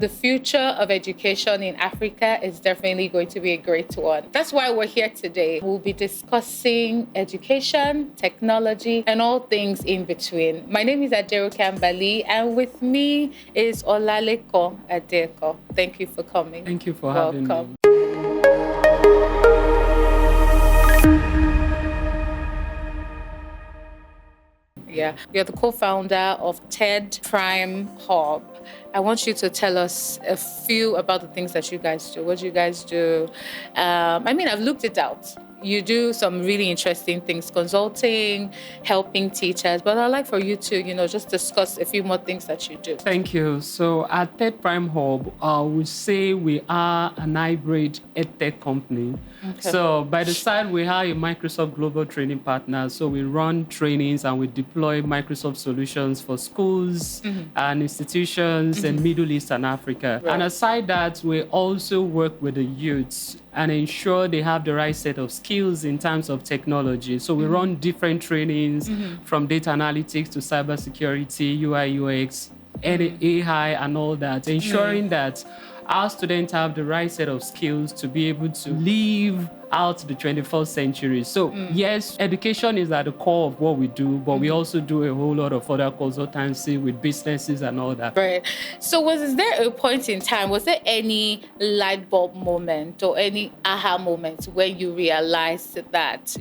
The future of education in Africa is definitely going to be a great one. That's why we're here today. We'll be discussing education, technology, and all things in between. My name is Aderonke, and with me is Olalekan Adeeko. Thank you for coming. Thank you for having me. Yeah, you're the co-founder of TED Prime Hub. I want you to tell us a few about the things that you guys do. What do you guys do? I've looked it out. You do some really interesting things, consulting, helping teachers, but I'd like for you to, just discuss a few more things that you do. Thank you. So at TED Prime Hub, we say we are an hybrid EdTech company. Okay. So by the side, we are a Microsoft Global Training Partner. So we run trainings and we deploy Microsoft solutions for schools and institutions in Middle East and Africa. Right. And aside that, we also work with the youths and ensure they have the right set of skills in terms of technology. So we run different trainings from data analytics to cybersecurity, UI, UX, AI, and all that, ensuring that our students have the right set of skills to be able to live out the 21st century. So yes, education is at the core of what we do, but we also do a whole lot of other consultancy with businesses and all that. Right. So was there a point in time, was there any light bulb moment or any aha moment when you realized that,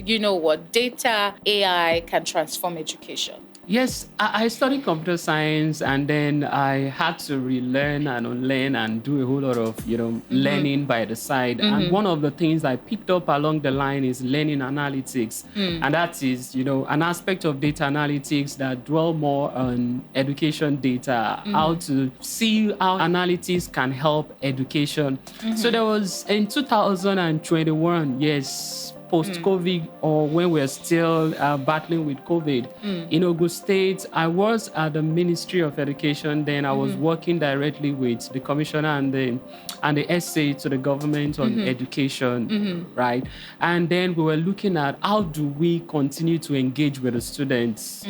data, AI can transform education? Yes, I studied computer science, and then I had to relearn and unlearn and do a whole lot of, learning by the side. And one of the things I picked up along the line is learning analytics. And that is, an aspect of data analytics that dwell more on education data, how to see how analytics can help education. So there was in 2021, yes, post-COVID, or when we're still battling with COVID. In Ogun State, I was at the Ministry of Education. Then I was working directly with the commissioner and the SA to the government on education, right? And then we were looking at how do we continue to engage with the students?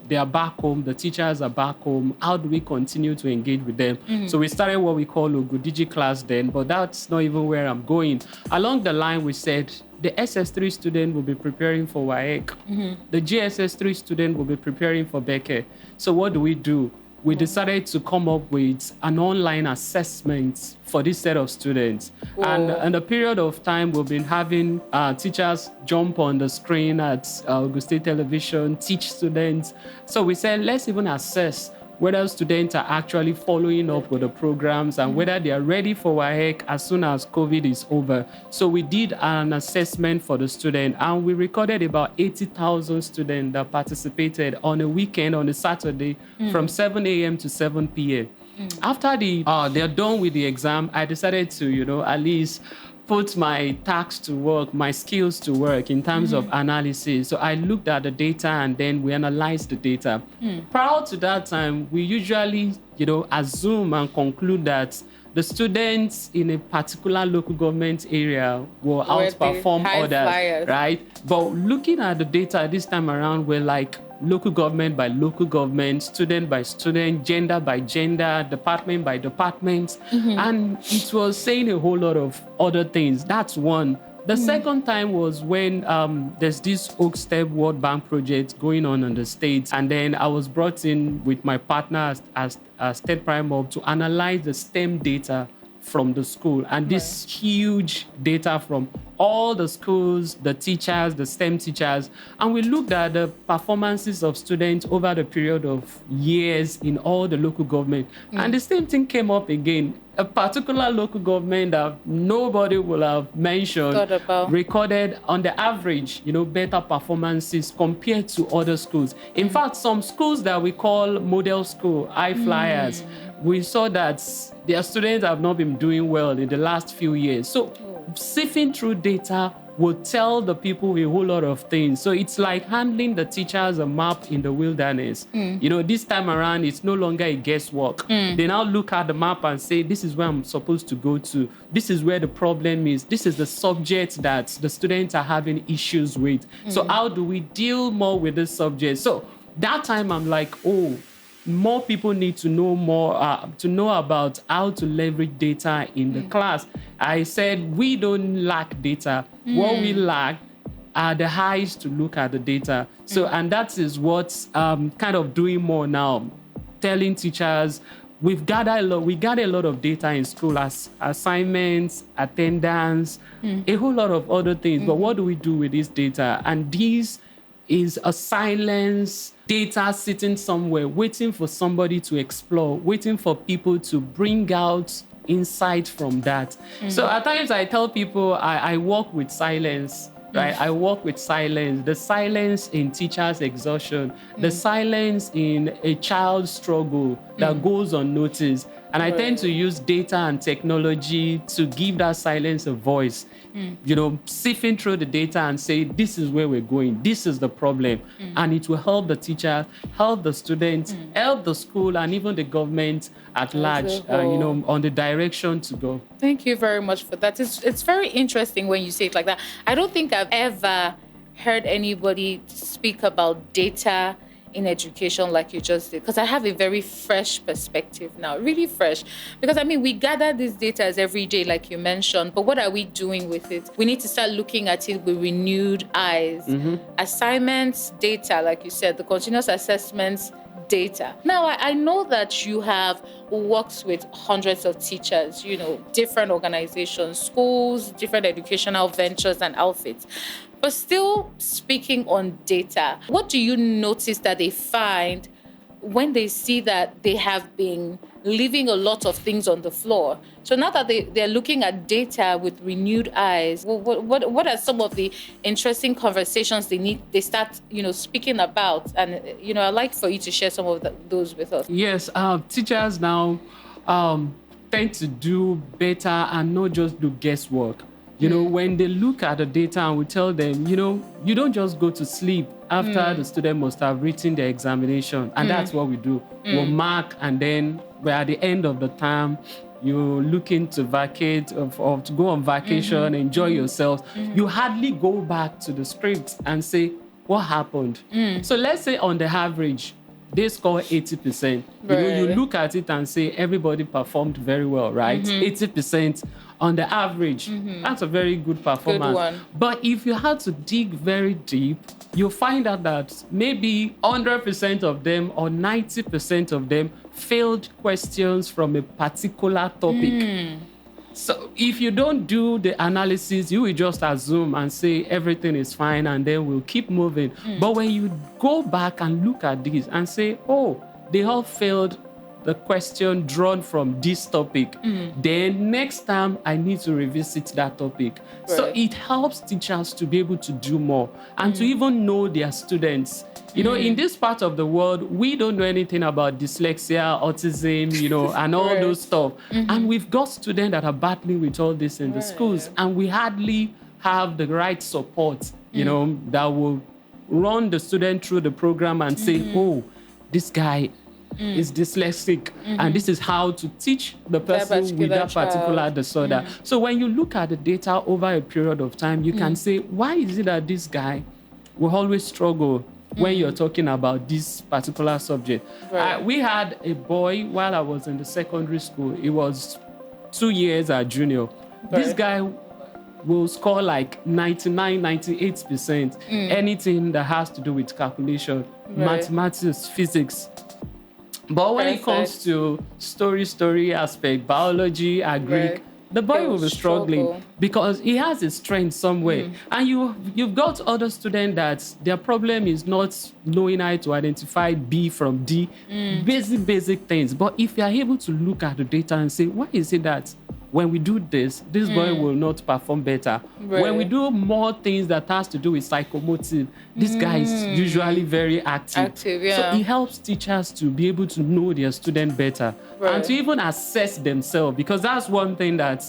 They are back home, the teachers are back home. How do we continue to engage with them? So we started what we call Ogudiji class then, but that's not even where I'm going. Along the line, we said, the SS3 student will be preparing for WAEC. The GSS3 student will be preparing for BECE. So what do? We decided to come up with an online assessment for this set of students. And in the period of time, we've been having teachers jump on the screen at Ogun State Television, teach students. So we said, let's even assess whether students are actually following up with the programs and whether they are ready for WAEC as soon as COVID is over. So we did an assessment for the student, and we recorded about 80,000 students that participated on a weekend, on a Saturday, from 7 a.m. to 7 p.m. After they're done with the exam, I decided to, at least put my tasks to work, my skills to work in terms of analysis. So I looked at the data and then we analyzed the data. Prior to that time, we usually, assume and conclude that the students in a particular local government area will outperform others, flyers. Right? But looking at the data this time around, we're like, local government by local government, student by student, gender by gender, department by department. And it was saying a whole lot of other things. That's one. The second time was when there's this Oak Step World Bank project going on in the States. And then I was brought in with my partner as TED Prime Hub to analyze the STEM data from the school. And this huge data from all the schools, the teachers, the STEM teachers. And we looked at the performances of students over the period of years in all the local government. And the same thing came up again. A particular local government that nobody will have mentioned recorded on the average, better performances compared to other schools. In fact, some schools that we call model school, high flyers, we saw that their students have not been doing well in the last few years. So sifting through data will tell the people a whole lot of things. So it's like handling the teacher as a map in the wilderness. This time around, it's no longer a guesswork. They now look at the map and say, this is where I'm supposed to go to. This is where the problem is. This is the subject that the students are having issues with. So how do we deal more with this subject? So that time I'm like, more people need to know more, to know about how to leverage data in the class. I said we don't lack data. What we lack are the eyes to look at the data. So, and that is what's kind of doing more now, telling teachers, we gather a lot of data in school as assignments, attendance, a whole lot of other things. But what do we do with this data? And this is a silence data sitting somewhere, waiting for somebody to explore, waiting for people to bring out insight from that. So at times I tell people I work with silence. Right, I work with silence, the silence in teachers' exhaustion, the silence in a child's struggle that goes unnoticed. And I tend to use data and technology to give that silence a voice, sifting through the data and say, this is where we're going, this is the problem. And it will help the teacher, help the students, help the school, and even the government at large, on the direction to go. Thank you very much for that. It's very interesting when you say it like that. I don't think I've ever heard anybody speak about data in education like you just did, because I have a very fresh perspective now, really fresh. Because we gather these data every day, like you mentioned, but what are we doing with it? We need to start looking at it with renewed eyes. Assignments, data, like you said, the continuous assessments, data. Now, I know that you have worked with hundreds of teachers, different organizations, schools, different educational ventures and outfits. But still speaking on data, what do you notice that they find when they see that they have been leaving a lot of things on the floor? So now that they're looking at data with renewed eyes, what are some of the interesting conversations they start speaking about? And I'd like for you to share some of those with us. Yes, teachers now tend to do better and not just do guesswork. When they look at the data and we tell them, you don't just go to sleep after the student must have written the examination. And that's what we do. We'll mark, and then we're at the end of the term, you're looking to vacate or to go on vacation, enjoy yourself. You hardly go back to the script and say, what happened? So let's say on the average, they score 80%. You look at it and say everybody performed very well, right? 80% on the average. That's a very good performance. Good one. But if you had to dig very deep, you'll find out that maybe 100% of them or 90% of them failed questions from a particular topic. So if you don't do the analysis, you will just assume and say everything is fine and then we'll keep moving. But when you go back and look at this and say, oh, they all failed the question drawn from this topic, then next time I need to revisit that topic. Right. So it helps teachers to be able to do more and to even know their students. In this part of the world, we don't know anything about dyslexia, autism, and all those stuff. And we've got students that are battling with all this in the schools, and we hardly have the right support, that will run the student through the program and say, oh, this guy is dyslexic, and this is how to teach the person with that particular disorder. So when you look at the data over a period of time, you can say, why is it that this guy will always struggle when you're talking about this particular subject? Right. We had a boy while I was in the secondary school. He was 2 years a junior. Right. This guy will score like 99, 98%. Anything that has to do with calculation, mathematics, physics. But when it comes to story aspect, biology, Greek, the boy will be struggling because he has his strength somewhere. And you've got other students that their problem is not knowing how to identify B from D, basic things. But if you are able to look at the data and say, why is it that when we do this boy will not perform better? When we do more things that has to do with psychomotive, this guy is usually very active. So it helps teachers to be able to know their student better and to even assess themselves, because that's one thing that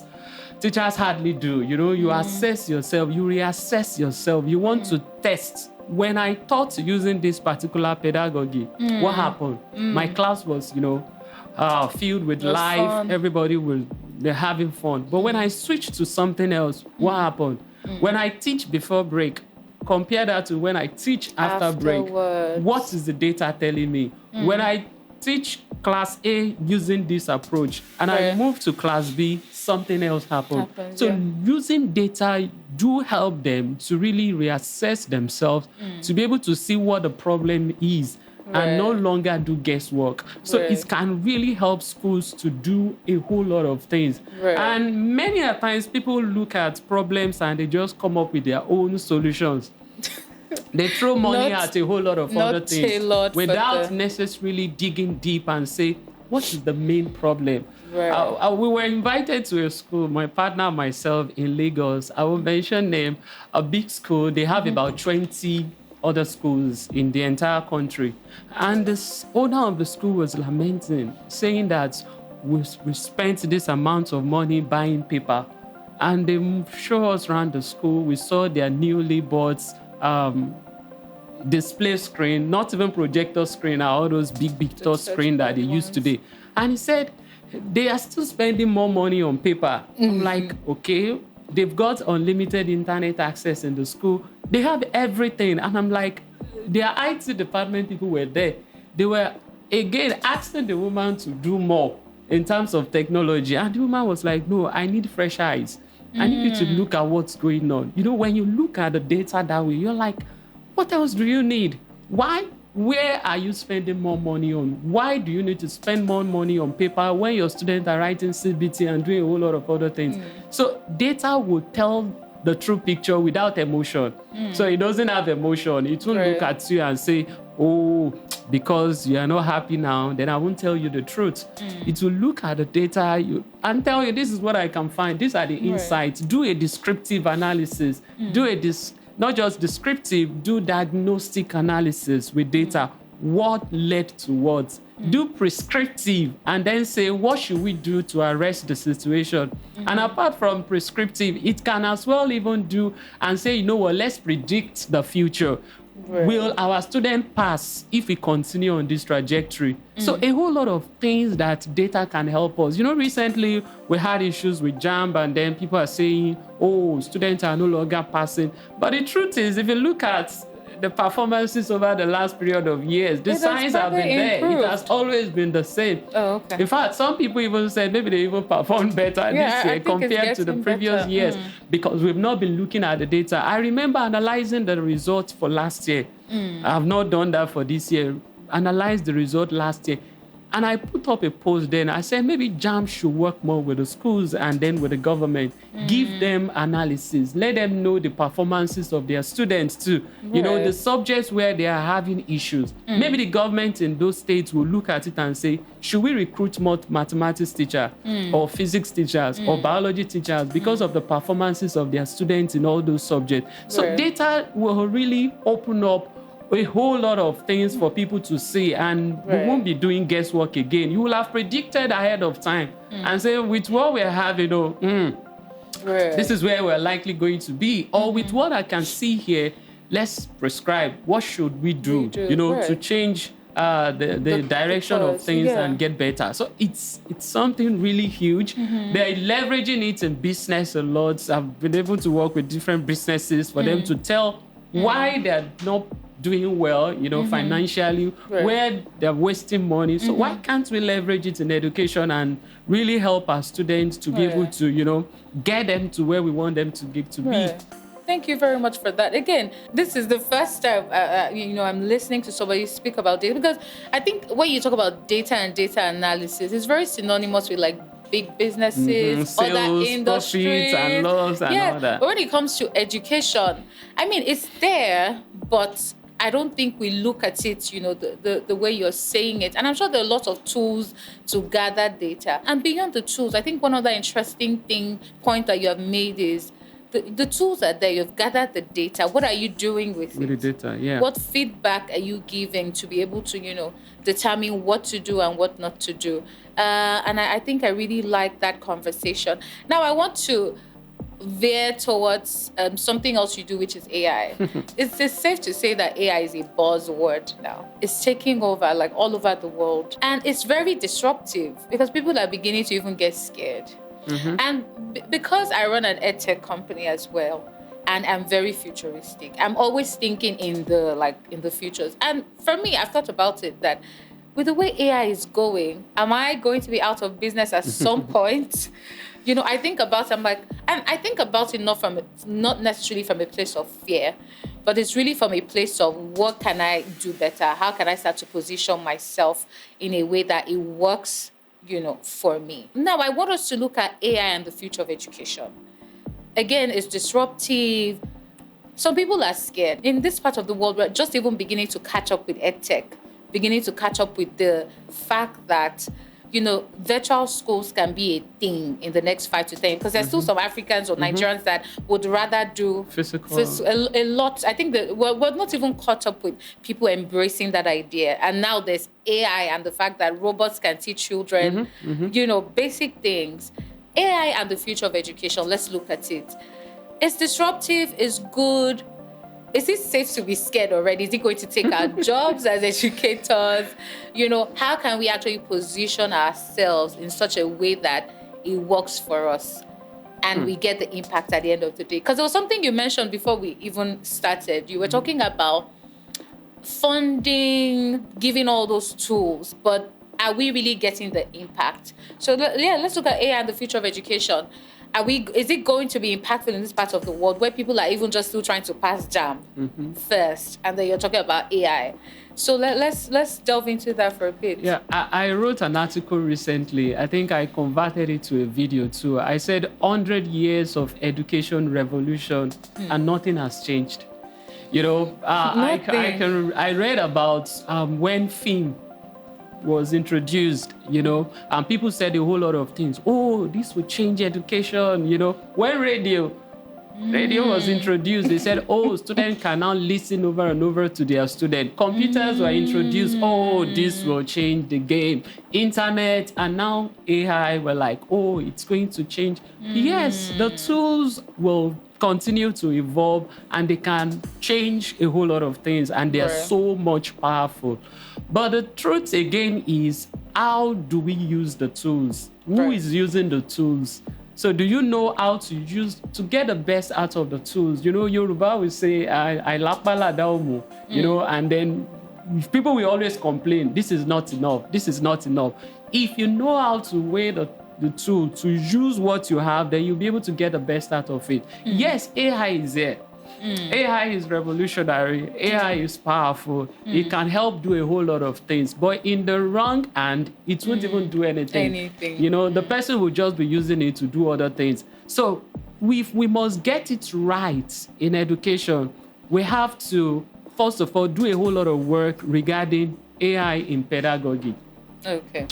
teachers hardly do. You assess yourself, you reassess yourself, you want to test. When I thought using this particular pedagogy, what happened? My class was, filled with life. Fun. Everybody they're having fun. But when I switched to something else, what happened? When I teach before break, compare that to when I teach after break. What is the data telling me? When I teach class A using this approach, and I Right. move to class B, something else happened. Happens, So yeah. using data do help them to really reassess themselves, to be able to see what the problem is, and no Right. longer do guesswork. So Right. it can really help schools to do a whole lot of things. Right. And many a times people look at problems and they just come up with their own solutions. They throw money Not- at a whole lot of not other things tailored for without the- necessarily digging deep and say, what is the main problem? Right. We were invited to a school, my partner and myself in Lagos. I will mention name, a big school. They have about 20 other schools in the entire country. And the owner of the school was lamenting, saying that we spent this amount of money buying paper. And they show us around the school. We saw their newly bought display screen, not even projector screen, all those big touch screen that they use today. And he said they are still spending more money on paper. I'm like, okay, they've got unlimited internet access in the school. They have everything. And I'm like, their IT department people were there. They were, again, asking the woman to do more in terms of technology. And the woman was like, no, I need fresh eyes. I need you to look at what's going on. You know, when you look at the data that way, you're like, what else do you need? Why? Where are you spending more money on? Why do you need to spend more money on paper when your students are writing CBT and doing a whole lot of other things? So data will tell the true picture without emotion. So it doesn't have emotion. It won't look at you and say, oh, because you are not happy now, then I won't tell you the truth. It will look at the data and tell you, this is what I can find. These are the insights. Do a descriptive analysis. Not just descriptive, do diagnostic analysis with data. What led to what? Do prescriptive and then say, what should we do to arrest the situation? And apart from prescriptive, it can as well even do and say, you know what, let's predict the future. Right. Will our student pass if we continue on this trajectory? So a whole lot of things that data can help us. You know, recently we had issues with JAMB and then people are saying, oh, students are no longer passing. But the truth is, if you look at the performances over the last period of years, the signs have been there. It has always been the same. Oh, okay. In fact, some people even said maybe they even performed better this year compared to the previous years because we've not been looking at the data. I remember analyzing the results for last year. I have not done that for this year. Analyzed the result last year. And I put up a post then. I said maybe JAM should work more with the schools and then with the government. Give them analysis. Let them know the performances of their students too. Right. You know, the subjects where they are having issues. Maybe the government in those states will look at it and say, should we recruit more mathematics teachers or physics teachers or biology teachers because of the performances of their students in all those subjects? So data will really open up a whole lot of things for people to see, and we won't be doing guesswork again. You will have predicted ahead of time and say, with what we're having, this is where we're likely going to be. Or with what I can see here, let's prescribe. What should we do, to change the direction of things and get better? So it's something really huge. They're leveraging it in business a lot. I've been able to work with different businesses for them to tell why they're not doing well, financially, where they're wasting money. So why can't we leverage it in education and really help our students to be able to, get them to where we want them to get to be? Thank you very much for that. Again, this is the first time, I'm listening to somebody speak about data, because I think when you talk about data and data analysis, it's very synonymous with like big businesses, sales, other industries, profits and loss and all that. But when it comes to education, I mean, it's there, but I don't think we look at it, the way you're saying it. And I'm sure there are lots of tools to gather data. And beyond the tools, I think one other interesting point that you have made is the tools are there. You've gathered the data. What are you doing with it? With the data, yeah. What feedback are you giving to be able to, determine what to do and what not to do? And I think I really like that conversation. Now, I want to veer towards something else you do, which is AI. It's safe to say that AI is a buzzword now. It's taking over like all over the world. And it's very disruptive because people are beginning to even get scared. And because I run an EdTech company as well, and I'm very futuristic, I'm always thinking in the futures. And for me, I've thought about it that with the way AI is going, am I going to be out of business at some point? I think about it, I'm like, and I think about it not necessarily from a place of fear, but it's really from a place of what can I do better? How can I start to position myself in a way that it works, for me? Now, I want us to look at AI and the future of education. Again, it's disruptive. Some people are scared. In this part of the world, we're just even beginning to catch up with EdTech, beginning to catch up with the fact that, virtual schools can be a thing in the next 5 to 10, because there's still some Africans or Nigerians that would rather do physical. A lot. I think that we're not even caught up with people embracing that idea. And now there's AI and the fact that robots can teach children, basic things. AI and the future of education, let's look at it. It's disruptive, it's good. Is it safe to be scared already? Is it going to take our jobs as educators? How can we actually position ourselves in such a way that it works for us and we get the impact at the end of the day? Because there was something you mentioned before we even started. You were talking about funding, giving all those tools, but are we really getting the impact? So let's look at AI and the future of education. Is it going to be impactful in this part of the world where people are even just still trying to pass JAM first, and then you're talking about AI? So let's delve into that for a bit. Yeah, I wrote an article recently. I think I converted it to a video too. I said 100 years of education revolution and nothing has changed. I read about when film was introduced, and people said a whole lot of things. Oh, this will change education, When radio was introduced, they said, oh, students can now listen over and over to their student. Computers were introduced. Oh, this will change the game. Internet, and now AI were like, oh, it's going to change. Yes, the tools will continue to evolve and they can change a whole lot of things, and they are so much powerful. But the truth again is, how do we use the tools? Who is using the tools? So do you know how to get the best out of the tools? Yoruba will say, I lapala daumu, and then people will always complain, this is not enough, this is not enough. If you know how to weigh the tool, to use what you have, then you'll be able to get the best out of it. Yes, AI is there. AI is revolutionary. AI is powerful. It can help do a whole lot of things. But in the wrong hand, it won't even do anything. The person will just be using it to do other things. So we must get it right in education. We have to, first of all, do a whole lot of work regarding AI in pedagogy. Okay.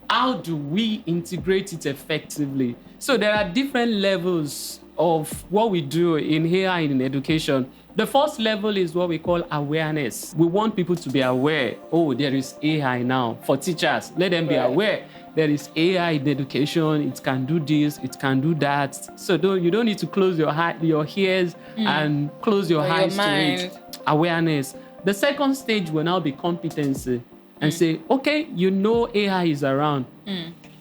How do we integrate it effectively? So there are different levels of what we do in AI in education. The first level is what we call awareness. We want people to be aware, oh, there is AI now. For teachers, let them be aware there is AI in education. It can do this, it can do that. So you don't need to close your ears and close your eyes to it. Awareness. The second stage will now be competency. And say, okay, AI is around.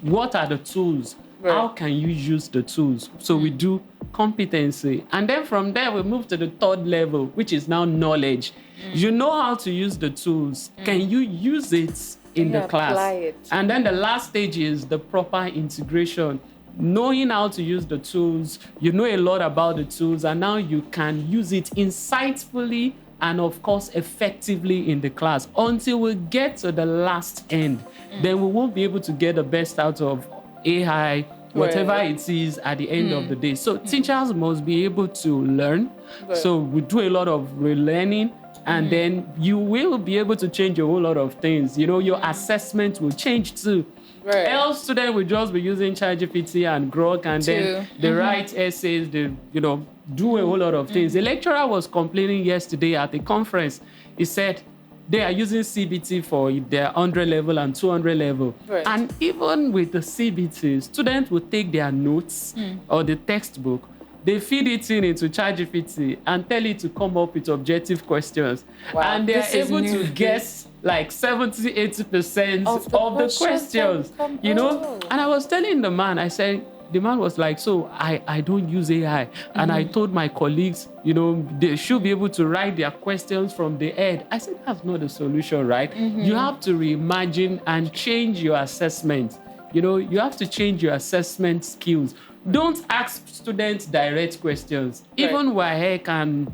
What are the tools? How can you use the tools? So we do competency. And then from there, we move to the third level, which is now knowledge. You know how to use the tools. Can you use it in the class? Apply it. And then the last stage is the proper integration. Knowing how to use the tools, you know a lot about the tools, and now you can use it insightfully and of course effectively in the class until we get to the last end. Then we won't be able to get the best out of AI, whatever it is at the end of the day. So teachers must be able to learn. So we do a lot of relearning, and then you will be able to change a whole lot of things. Your assessment will change too. Else students will just be using ChatGPT and Grok, and then they write essays, they do a whole lot of things. A lecturer was complaining yesterday at a conference. He said they are using CBT for their 100 level and 200 level. And even with the CBT, students will take their notes or the textbook, they feed it into ChatGPT and tell it to come up with objective questions. And they're able to guess like 70-80% of the questions. And I was telling the man, I said, the man was like, so I don't use AI. And I told my colleagues, they should be able to write their questions from the head. I said, that's not the solution, right? You have to reimagine and change your assessment. You have to change your assessment skills. Don't ask students direct questions. Right. Even WAEC and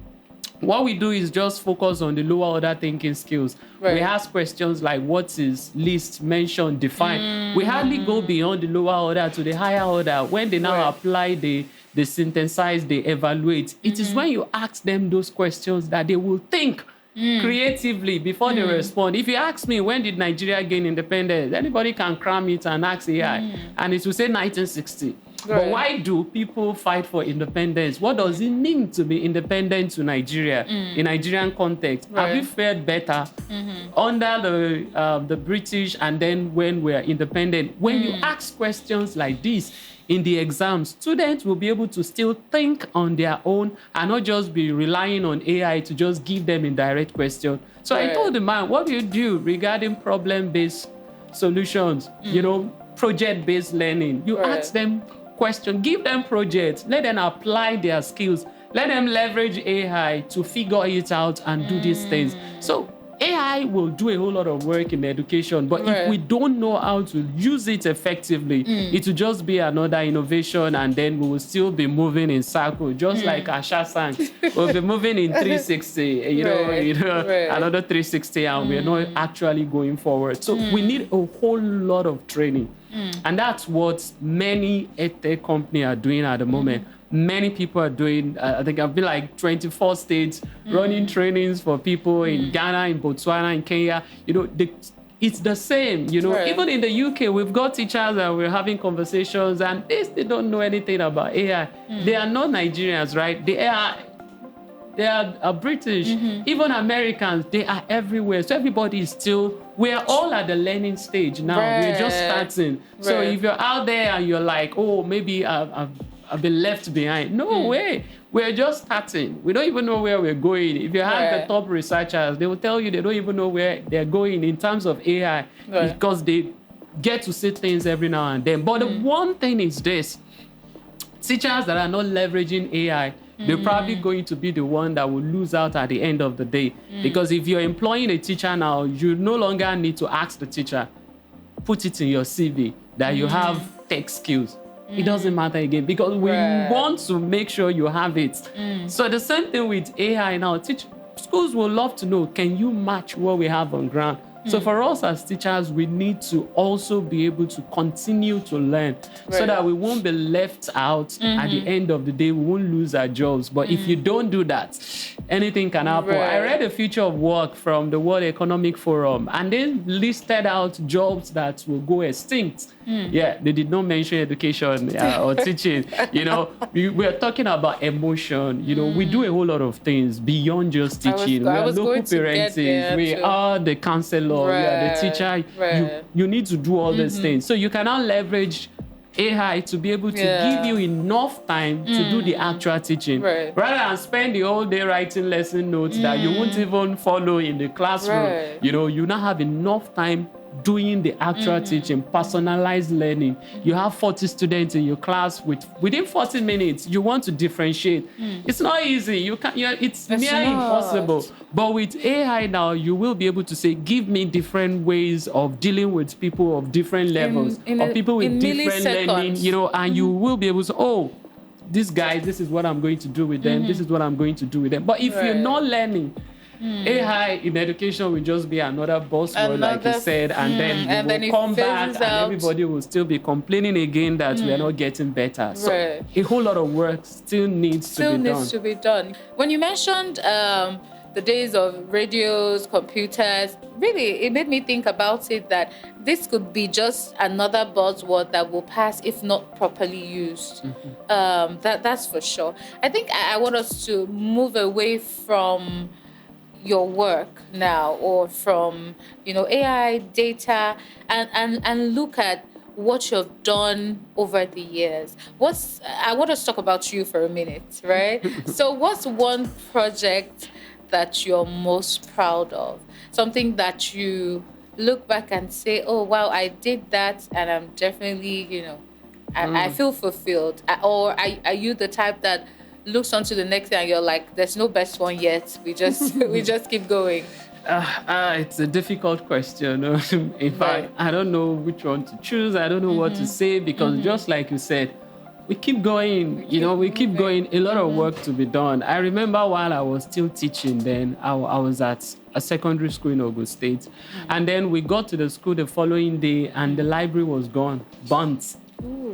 what we do is just focus on the lower order thinking skills. Right. We ask questions like what is list, mention, define. We hardly go beyond the lower order to the higher order. When they now apply, they synthesize, they evaluate. It is when you ask them those questions that they will think creatively before they respond. If you ask me, when did Nigeria gain independence? Anybody can cram it and ask AI, and it will say 1960. Right. But why do people fight for independence? What does it mean to be independent to Nigeria in Nigerian context? Right. Have we fared better under the British and then when we are independent? When you ask questions like this in the exam, students will be able to still think on their own and not just be relying on AI to just give them indirect questions. So I told the man, what do you do regarding problem-based solutions, project-based learning? You ask them question, give them projects, let them apply their skills, let them leverage AI to figure it out and do these things. So AI will do a whole lot of work in education, but if we don't know how to use it effectively, it will just be another innovation, and then we will still be moving in circles, just like Asha sang. We'll be moving in 360, another 360, and we're not actually going forward. So we need a whole lot of training. And that's what many EdTech companies are doing at the moment. Many people are doing, I think I've been like 24 states running trainings for people in Ghana, in Botswana, in Kenya. It's the same, Even in the UK, we've got teachers and we're having conversations, and they don't know anything about AI. They are not Nigerians, right? They are British, even Americans, they are everywhere. So everybody is we are all at the learning stage now. We're just starting. So if you're out there and you're like, oh, maybe I've been left behind. No way. We're just starting. We don't even know where we're going. If you have the top researchers, they will tell you they don't even know where they're going in terms of AI because they get to see things every now and then. But the one thing is this, teachers that are not leveraging AI, they're probably going to be the one that will lose out at the end of the day. Because if you're employing a teacher now, you no longer need to ask the teacher, put it in your CV that you have tech skills. It doesn't matter again because we want to make sure you have it. So the same thing with AI now. Schools will love to know, can you match what we have on ground? So for us as teachers, we need to also be able to continue to learn so that we won't be left out at the end of the day. We won't lose our jobs. But if you don't do that, anything can happen. I read The Future of Work from the World Economic Forum, and they listed out jobs that will go extinct. Yeah, they did not mention education or teaching. We are talking about emotion. We do a whole lot of things beyond just teaching. We are local parenting. We are the counselor. We are the teacher. You need to do all these things. So you can now leverage AI to be able to give you enough time to do the actual teaching. Rather than spend the whole day writing lesson notes that you won't even follow in the classroom. You now have enough time doing the actual teaching, personalized learning. You have 40 students in your class within 40 minutes, you want to differentiate. It's not easy. It's near impossible. But with AI now, you will be able to say, give me different ways of dealing with people of different levels, or people with different learning, and you will be able to, these guys, this is what I'm going to do with them. This is what I'm going to do with them. But if you're not learning, AI in education will just be another buzzword, like you said, and then we will come back and everybody will still be complaining again that we are not getting better. So a whole lot of work still needs to be done. When you mentioned the days of radios, computers, really, it made me think about it that this could be just another buzzword that will pass if not properly used. That's for sure. I think I want us to move away from your work now, or from AI data, and look at what you've done over the years. I want us to talk about you for a minute, right? So what's one project that you're most proud of? Something that you look back and say, oh wow, I did that, and I'm definitely I feel fulfilled. Or are you the type that looks onto the next thing and you're like, there's no best one yet. We just we just keep going. It's a difficult question. In fact, I don't know which one to choose. I don't know what to say because just like you said, we keep going. We keep going. A lot of work to be done. I remember while I was still teaching then, I was at a secondary school in Ogun State. And then we got to the school the following day and the library was gone, burnt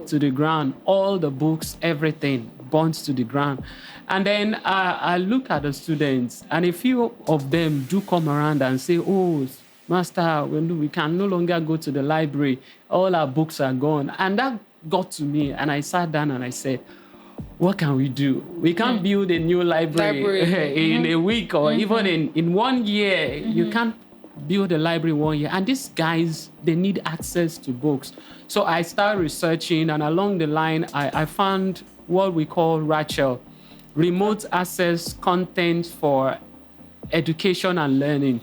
to the ground. All the books, everything burnt to the ground. And then I look at the students and a few of them do come around and say, oh, Master, we can no longer go to the library. All our books are gone. And that got to me and I sat down and I said, what can we do? We can't build a new library in a week or even in 1 year. You can't build a library 1 year. And these guys, they need access to books. So I started researching and along the line, I found what we call RACHEL, Remote Access Content for Education and Learning.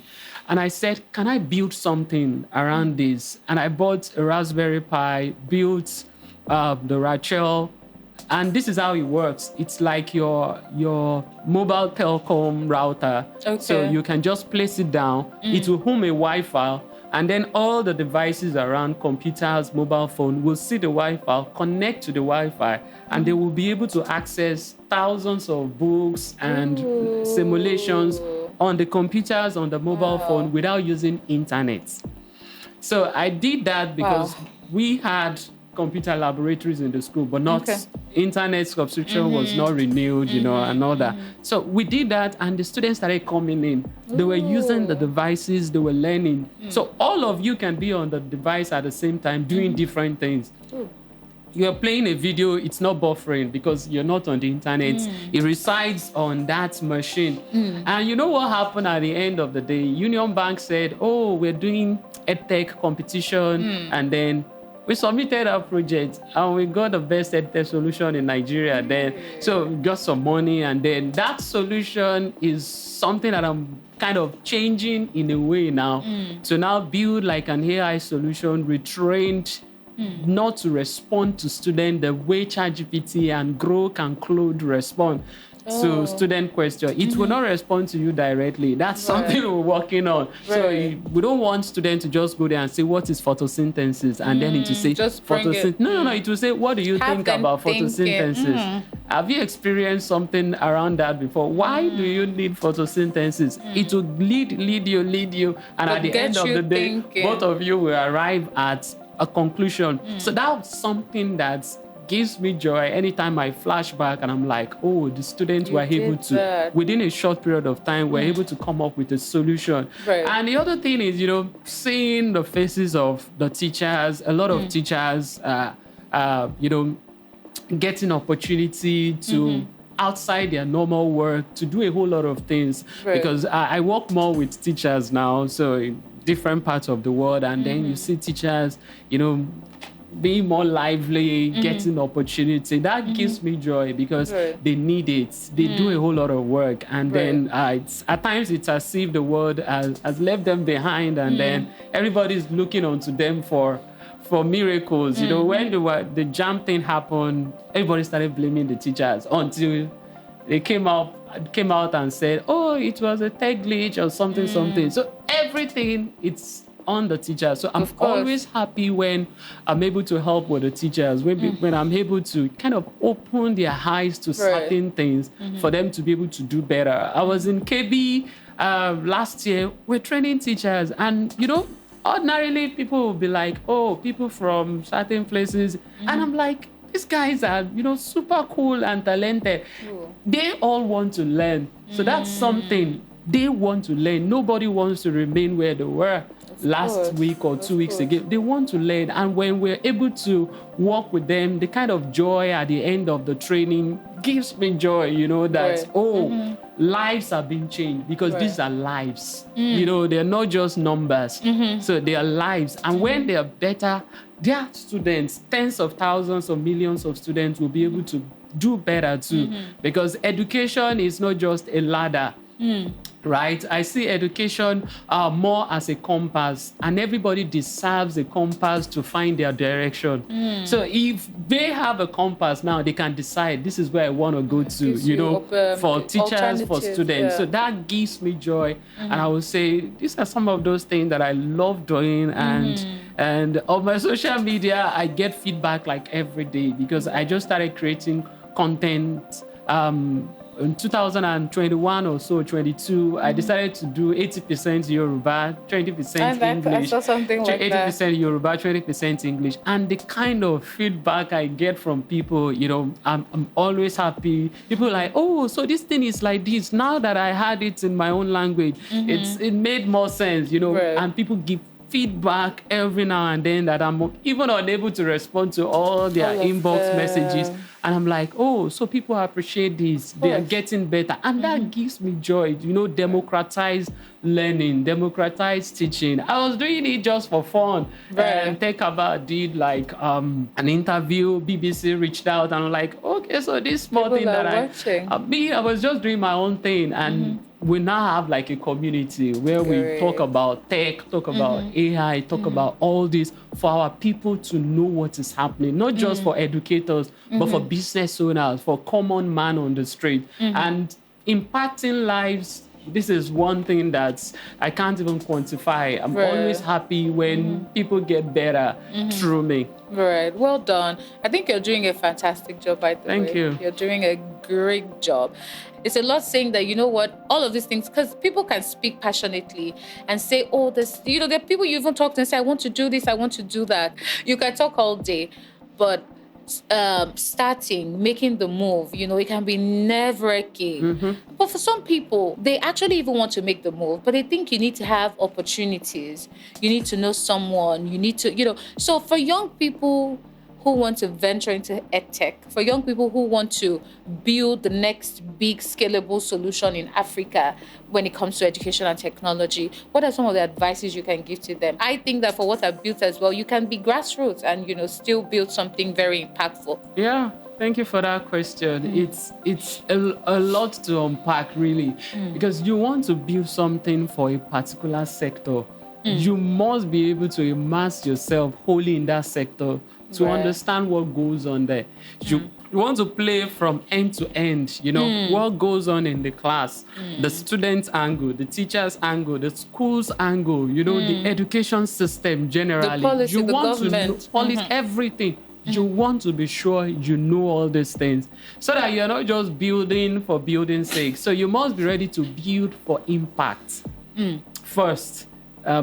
And I said, can I build something around this? And I bought a Raspberry Pi, built the RACHEL, and this is how it works. It's like your mobile telecom router. Okay. So you can just place it down. It will home a Wi-Fi, and then all the devices around computers, mobile phone will see the Wi-Fi, connect to the Wi-Fi, and they will be able to access thousands of books and simulations on the computers, on the mobile phone without using internet. So I did that because we had computer laboratories in the school, but not internet subscription was not renewed, and all that. So we did that and the students started coming in. They were using the devices, they were learning. So all of you can be on the device at the same time doing different things. You're playing a video, it's not buffering because you're not on the internet. It resides on that machine. And you know what happened at the end of the day? Union Bank said, oh, we're doing EdTech competition. And then we submitted our project and we got the best EdTech solution in Nigeria then. So we got some money and then that solution is something that I'm kind of changing in a way now to now build like an AI solution retrained not to respond to students the way ChatGPT and Grok and Claude respond to student question. It will not respond to you directly. That's something we're working on. So we don't want students to just go there and say, what is photosynthesis? And then it will say, photosynthesis. No. It will say, what do you think about photosynthesis? Have you experienced something around that before? Why do you need photosynthesis? It will lead you. And at the end of the day, both of you will arrive at a conclusion. So that's something that gives me joy anytime I flash back and I'm like, oh, the students were able to, within a short period of time, were able to come up with a solution. And the other thing is, seeing the faces of the teachers, a lot of teachers, getting opportunity to outside their normal work to do a whole lot of things. Because I work more with teachers now, so in different parts of the world, and then you see teachers, being more lively, getting opportunity. That gives me joy because they need it. They do a whole lot of work. And then at times it's as if the world has left them behind and then everybody's looking onto them for miracles. When the jam thing happened, everybody started blaming the teachers until they came out and said, oh, it was a tech glitch or something. So everything, it's on the teachers. So I'm always happy when I'm able to help with the teachers, when I'm able to kind of open their eyes to certain things for them to be able to do better. I was in KB last year, we're training teachers and, ordinarily people will be like, oh, people from certain places. And I'm like, these guys are, super cool and talented. They all want to learn. So that's something they want to learn. Nobody wants to remain where they were last week or 2 weeks ago. They want to learn. And when we're able to work with them, the kind of joy at the end of the training gives me joy, that, lives are being changed because these are lives. They're not just numbers. So they are lives. And when they are better, their students, tens of thousands or millions of students will be able to do better too. Because education is not just a ladder. right? I see education more as a compass, and everybody deserves a compass to find their direction. So if they have a compass now, they can decide this is where I want to go to, for teachers, for students. So that gives me joy. And I would say these are some of those things that I love doing. And on my social media, I get feedback like every day because I just started creating content in 2021 or so, 22, I decided to do 80% Yoruba, 20% English. I saw something like 80% Yoruba, 20% English. And the kind of feedback I get from people, I'm always happy. People are like, oh, so this thing is like this. Now that I had it in my own language, it made more sense, Right. and people give feedback every now and then that I'm even unable to respond to all their inbox messages. And I'm like, oh, so people appreciate this. They are getting better. And that gives me joy, democratize learning, democratize teaching. I was doing it just for fun. And EdTech did like an interview. BBC reached out and I'm like, okay, so this small People thing that I was just doing my own thing. And we now have like a community where we talk about tech, talk about AI, talk about all this for our people to know what is happening, not just for educators, but for business owners, for common man on the street. And impacting lives, this is one thing that I can't even quantify. I'm always happy when people get better through me. Right. Well done. I think you're doing a fantastic job, by the way. Thank you. You're doing a great job. It's a lot saying that, all of these things, because people can speak passionately and say, oh, this, there are people you even talk to and say, I want to do this, I want to do that. You can talk all day, but making the move, it can be nerve-wracking. But for some people, they actually even want to make the move, but they think you need to have opportunities. You need to know someone. You need to, So for young people who want to venture into EdTech, for young people who want to build the next big scalable solution in Africa when it comes to education and technology, what are some of the advices you can give to them? I think that for what I've built as well, you can be grassroots and, still build something very impactful. Yeah. Thank you for that question. It's a lot to unpack, really, because you want to build something for a particular sector. You must be able to immerse yourself wholly in that sector to understand what goes on there. You want to play from end to end, what goes on in the class, the student's angle, the teacher's angle, the school's angle, the education system generally. The policy, you the want government. to policy everything. You want to be sure you know all these things so that you're not just building for building's sake. So you must be ready to build for impact first.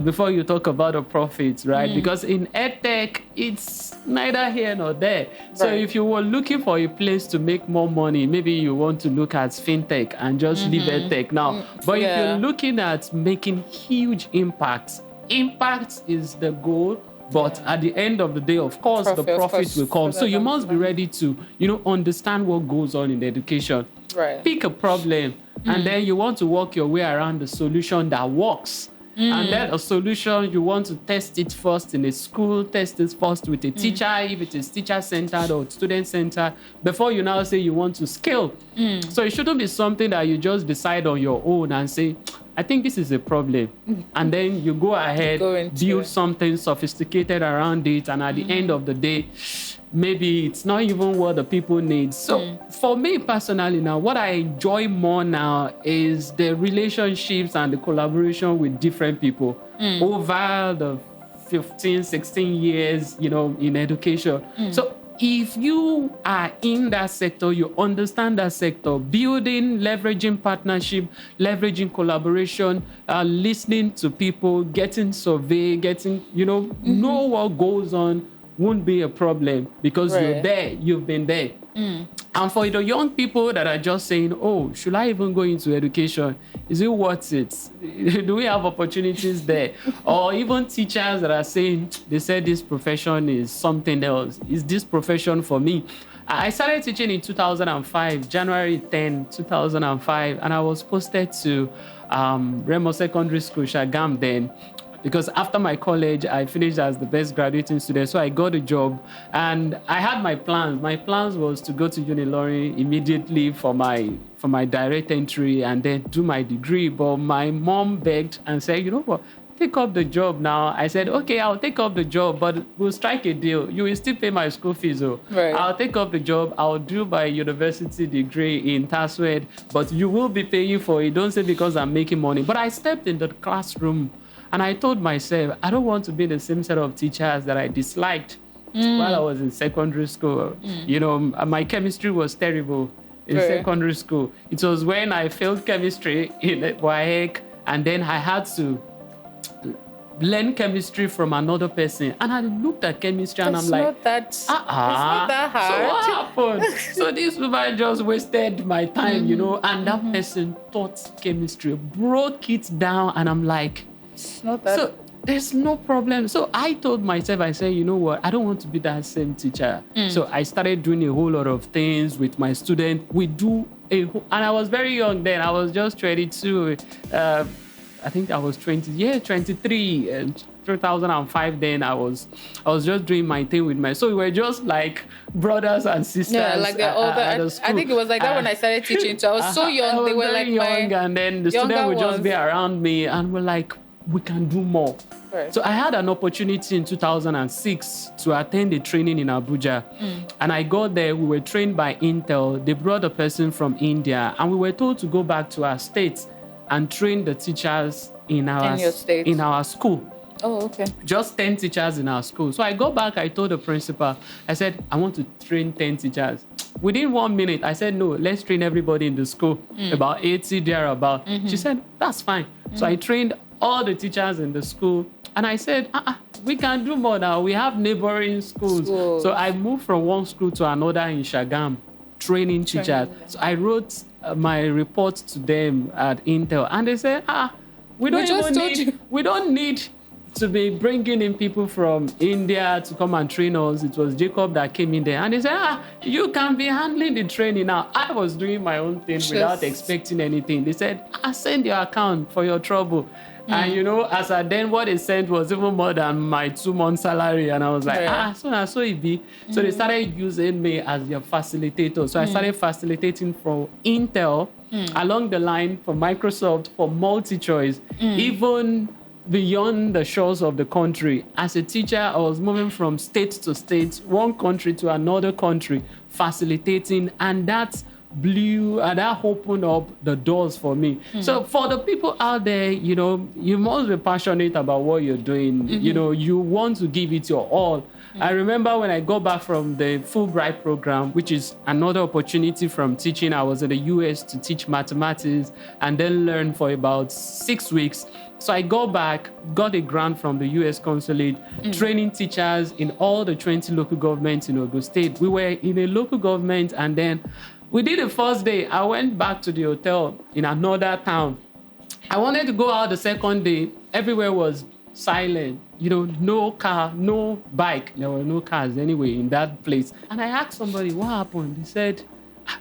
Before you talk about the profits, right? Because in EdTech, it's neither here nor there. So if you were looking for a place to make more money, maybe you want to look at fintech and just leave EdTech now. But if you're looking at making huge impacts, impact is the goal. But at the end of the day, of course, the profit will come. So you must be ready to, understand what goes on in education. Right. Pick a problem, and then you want to work your way around the solution that works. And then a solution, you want to test it first in a school, test it first with a teacher, if it is teacher-centered or student-centered, before you now say you want to scale. So it shouldn't be something that you just decide on your own and say, I think this is a problem. And then you go ahead, build something sophisticated around it, and at the end of the day, maybe it's not even what the people need. So for me personally now, what I enjoy more now is the relationships and the collaboration with different people over the 15, 16 years, in education. So if you are in that sector, you understand that sector, building, leveraging partnership, leveraging collaboration, listening to people, getting survey, know what goes on, won't be a problem because you're there, you've been there. And for the young people that are just saying, oh, should I even go into education? Is it worth it? Do we have opportunities there? Or even teachers that are saying, they said this profession is something else. Is this profession for me? I started teaching in 2005, January 10, 2005, and I was posted to Remo Secondary School, Shagam then. because after my college, I finished as the best graduating student. So I got a job and I had my plans. My plans was to go to Unilorin immediately for my direct entry and then do my degree. But my mom begged and said, you know what? Take up the job now. I said, okay, I'll take up the job, but we'll strike a deal. You will still pay my school fees. Oh. Right. I'll take up the job. I'll do my university degree in TASWED, but you will be paying for it. Don't say because I'm making money. But I stepped in the classroom and I told myself, I don't want to be the same set of teachers that I disliked while I was in secondary school. You know, my chemistry was terrible in secondary school. It was when I failed chemistry in WAEC, and then I had to learn chemistry from another person, and I looked at chemistry and I'm like, it's not that hard. So what happened? So this woman just wasted my time, you know, and that person taught chemistry, broke it down, and I'm like, it's not that. So there's no problem. So I told myself, I said, you know what, I don't want to be that same teacher. So I started doing a whole lot of things with my student. And I was very young then. I was just 22. I think I was 23 and 2005 then. I was just doing my thing with so we were just like brothers and sisters. Yeah, like the older. I think it was like that when I started teaching too. I was so young. They were like young, and then the student would just be around me and we're like, we can do more. Right. So I had an opportunity in 2006 to attend a training in Abuja. And I got there, we were trained by Intel. They brought a person from India and we were told to go back to our states and train the teachers in our school. Oh, okay. Just 10 teachers in our school. So I go back, I told the principal, I said, I want to train 10 teachers. Within 1 minute, I said, no, let's train everybody in the school, about 80 thereabout. She said, that's fine. So I trained all the teachers in the school. And I said, we can do more now. We have neighboring schools. So I moved from one school to another in Shagam, training teachers. So I wrote my report to them at Intel, and they said, we don't need to be bringing in people from India to come and train us. It was Jacob that came in there, and they said, you can be handling the training now. I was doing my own thing without expecting anything. They said, send your account for your trouble. And you know, as then what they sent was even more than my 2-month salary. And I was like, so it be. So they started using me as their facilitator. So I started facilitating for Intel, along the line for Microsoft, for MultiChoice, even beyond the shores of the country. As a teacher, I was moving from state to state, one country to another country, facilitating, and that opened up the doors for me. So for the people out there, you know, you must be passionate about what you're doing. You know, you want to give it your all. I remember when I got back from the Fulbright program, which is another opportunity from teaching. I was in the US to teach mathematics and then learn for about 6 weeks. So I got back, got a grant from the US consulate, training teachers in all the 20 local governments in Ogun State. We were in a local government, and then we did the first day. I went back to the hotel in another town. I wanted to go out the second day. Everywhere was silent. You know, no car, no bike. There were no cars anyway in that place. And I asked somebody, what happened? They said,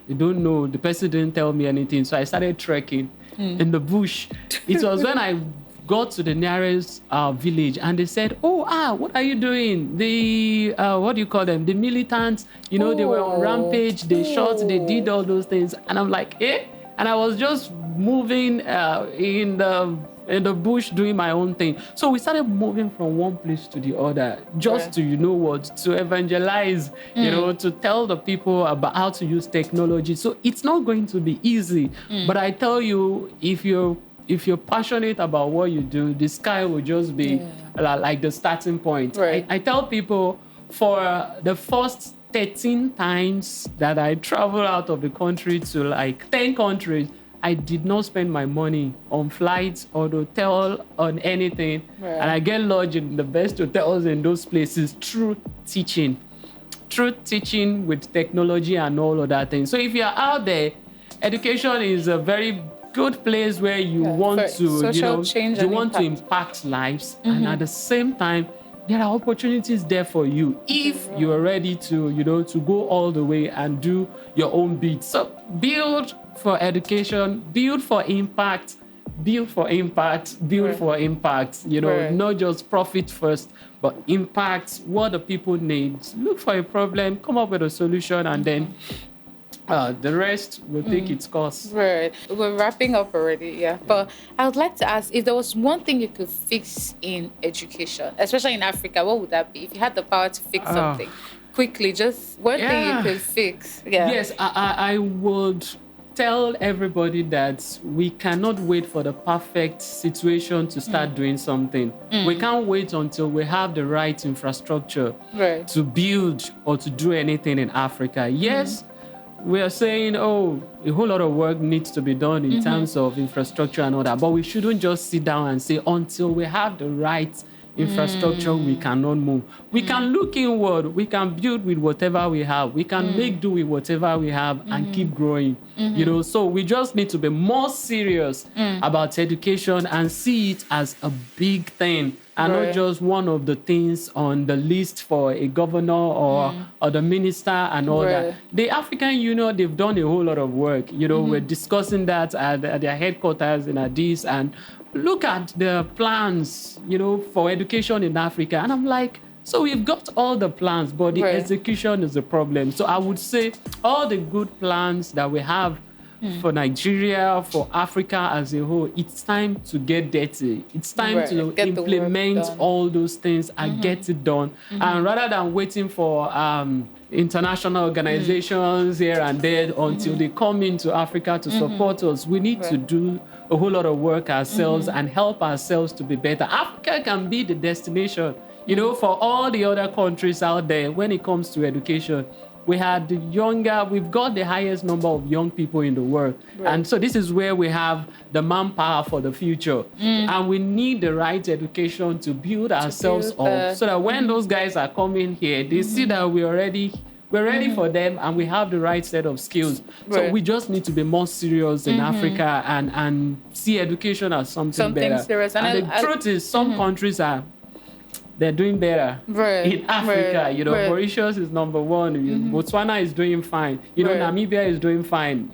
they don't know. The person didn't tell me anything. So I started trekking in the bush. It was when I got to the nearest village, and they said, what are you doing? The, what do you call them? The militants, you know, they were on rampage, they shot, they did all those things. And I'm like, And I was just moving in the bush doing my own thing. So we started moving from one place to the other, just to, to evangelize, to tell the people about how to use technology. So it's not going to be easy. But I tell you, if you're passionate about what you do, the sky will just be like the starting point. Right. I tell people, for the first 13 times that I traveled out of the country to like 10 countries, I did not spend my money on flights or hotel, on anything. Right. And I get lodged in the best hotels in those places through teaching with technology and all of that thing. So if you're out there, education is a very good place where you want to, you want to impact lives, and at the same time, there are opportunities there for you if you are ready to, to go all the way and do your own bit. So build for education, build for impact, build for impact, build for impact, not just profit first, but impact, what the people need. Look for a problem, come up with a solution, and then the rest will take its course. Right. We're wrapping up already, yeah. But I would like to ask, if there was one thing you could fix in education, especially in Africa, what would that be? If you had the power to fix something quickly, just one thing you could fix. Yeah. Yes, I would tell everybody that we cannot wait for the perfect situation to start doing something. We can't wait until we have the right infrastructure to build or to do anything in Africa. Yes, we are saying, a whole lot of work needs to be done in terms of infrastructure and all that, but we shouldn't just sit down and say, until we have the right infrastructure, we cannot move. We can look inward, we can build with whatever we have, we can make do with whatever we have and keep growing. So we just need to be more serious about education and see it as a big thing, and not just one of the things on the list for a governor or the minister and all that. The African Union, they've done a whole lot of work. We're discussing that at their headquarters in Addis, and look at the plans, for education in Africa. And I'm like, so we've got all the plans, but the execution is the problem. So I would say all the good plans that we have for Nigeria, for Africa as a whole, it's time to get dirty. It's time to implement all those things and get it done. And rather than waiting for international organizations here and there until they come into Africa to support us, we need to do a whole lot of work ourselves and help ourselves to be better. Africa can be the destination, for all the other countries out there when it comes to education. We've got the highest number of young people in the world. And so this is where we have the manpower for the future. And we need the right education to build ourselves up so that when those guys are coming here, they see that we're ready for them and we have the right set of skills. So we just need to be more serious in Africa and see education as something better. Serious. And the truth is, some countries they're doing better in Africa. Mauritius is number one. Botswana is doing fine. Namibia is doing fine.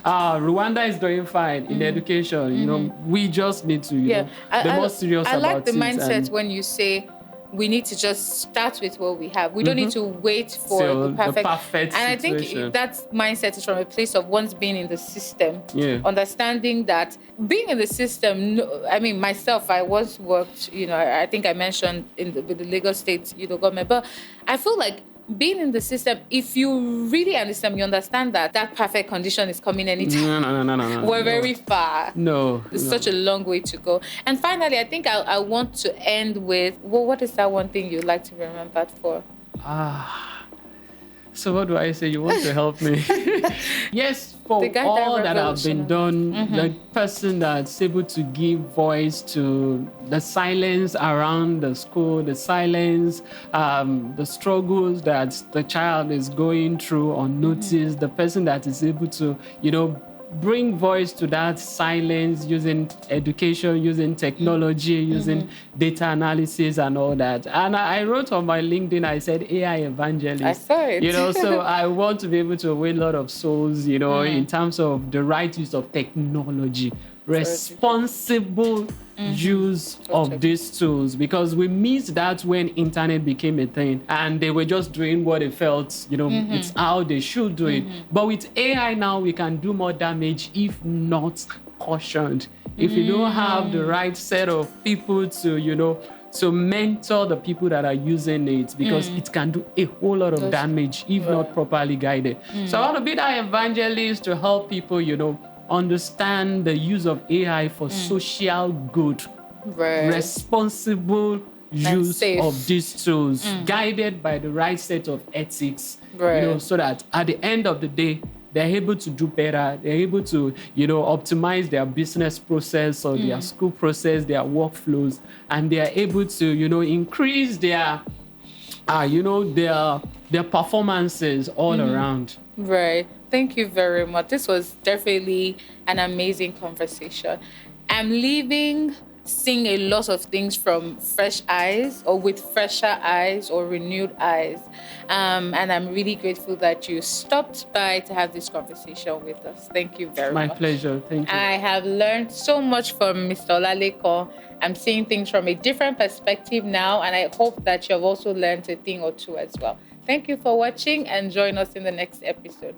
Rwanda is doing fine in education. We just need to be more serious about it. I like the mindset when you say we need to just start with what we have. We don't need to wait for the perfect and situation. I think that mindset is from a place of once being in the system, understanding that being in the system, myself, I once worked, I think I mentioned with the Lagos State, government, but I feel like being in the system, if you really understand, you understand that perfect condition is coming anytime. No. We're very far. It's such a long way to go. And finally, I think I want to end with, what is that one thing you'd like to be remembered for? So what do I say? You want to help me? Yes, for all that have been done, the person that's able to give voice to the silence around the school, the silence, the struggles that the child is going through unnoticed, the person that is able to, bring voice to that silence using education, using technology, using data analysis and all that. And I wrote on my LinkedIn, I said AI evangelist. I saw it. So I want to be able to win a lot of souls, in terms of the right use of technology, responsible use of these tools, because we missed that when internet became a thing and they were just doing what they felt, it's how they should do it. But with AI now, we can do more damage if not cautioned. If you don't have the right set of people to mentor the people that are using it, because it can do a whole lot of damage if not properly guided. So I want to be that evangelist to help people, understand the use of AI for social good, responsible use of these tools, guided by the right set of ethics, so that at the end of the day, they're able to do better. They're able to, optimize their business process or their school process, their workflows, and they are able to, increase their performances all around. Right. Thank you very much. This was definitely an amazing conversation. I'm leaving seeing a lot of things from fresh eyes or with fresher eyes or renewed eyes. And I'm really grateful that you stopped by to have this conversation with us. Thank you very My much. pleasure. Thank you. I have learned so much from Mr. Olalekan. I'm seeing things from a different perspective now, and I hope that you have also learned a thing or two as well. Thank you for watching, and join us in the next episode.